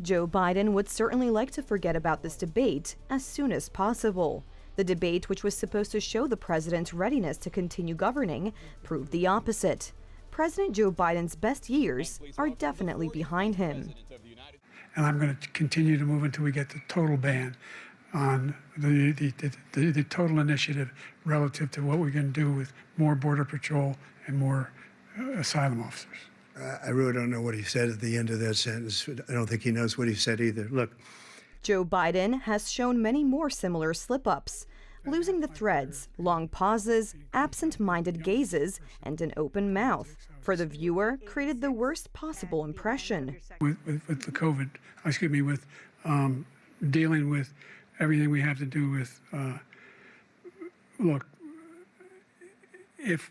Joe Biden would certainly like to forget about this debate as soon as possible. The debate, which was supposed to show the president's readiness to continue governing, proved the opposite. President Joe Biden's best years are definitely behind him. And I'm going to continue to move until we get the total ban on the total initiative relative to what we're going to do with more Border Patrol and more asylum officers. I really don't know what he said at the end of that sentence. I don't think he knows what he said either. Look. Joe Biden has shown many more similar slip-ups. Losing the threads, long pauses, absent-minded gazes, and an open mouth, for the viewer, created the worst possible impression. With the COVID, with dealing with everything we have to do with, look, if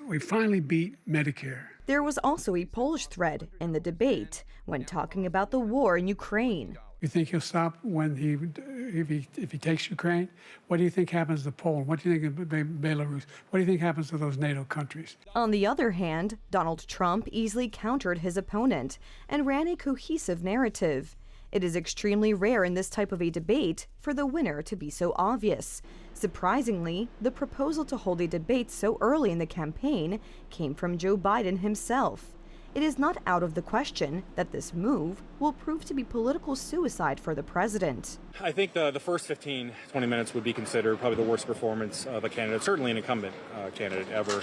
we finally beat Medicare. There was also a Polish thread in the debate when talking about the war in Ukraine. You think he'll stop when if he takes Ukraine? What do you think happens to Poland? What do you think of Belarus? What do you think happens to those NATO countries? On the other hand, Donald Trump easily countered his opponent and ran a cohesive narrative. It is extremely rare in this type of a debate for the winner to be so obvious. Surprisingly, the proposal to hold a debate so early in the campaign came from Joe Biden himself. It is not out of the question that this move will prove to be political suicide for the president. I think the first 15, 20 minutes would be considered probably the worst performance of a candidate, certainly an incumbent candidate ever.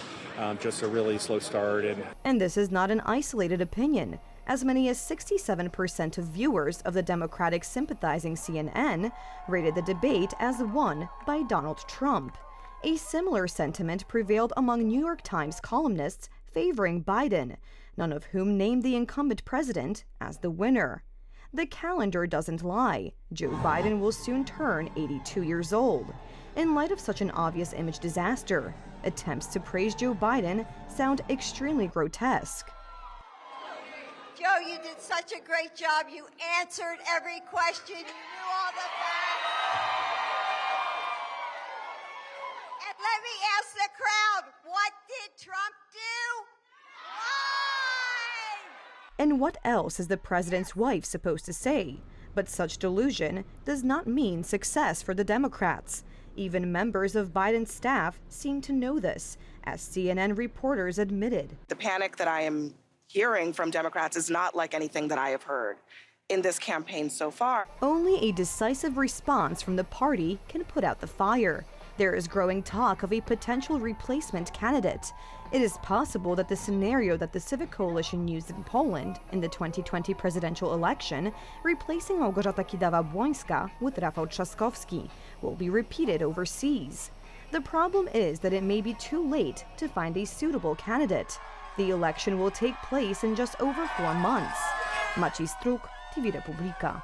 Just a really slow start. And this is not an isolated opinion. As many as 67% of viewers of the Democratic sympathizing CNN rated the debate as won by Donald Trump. A similar sentiment prevailed among New York Times columnists favoring Biden, none of whom named the incumbent president as the winner. The calendar doesn't lie. Joe Biden will soon turn 82 years old. In light of such an obvious image disaster, attempts to praise Joe Biden sound extremely grotesque. Joe, you did such a great job. You answered every question. You knew all the facts. And let me ask the crowd, what did Trump do? Why? And what else is the president's wife supposed to say? But such delusion does not mean success for the Democrats. Even members of Biden's staff seem to know this, as CNN reporters admitted. The panic that I am hearing from Democrats is not like anything that I have heard in this campaign so far. Only a decisive response from the party can put out the fire. There is growing talk of a potential replacement candidate. It is possible that the scenario that the Civic Coalition used in Poland in the 2020 presidential election, replacing Małgorzata Kidawa-Błońska with Rafał Trzaskowski, will be repeated overseas. The problem is that it may be too late to find a suitable candidate. The election will take place in just over 4 months. Maciej Struk, TV Republika.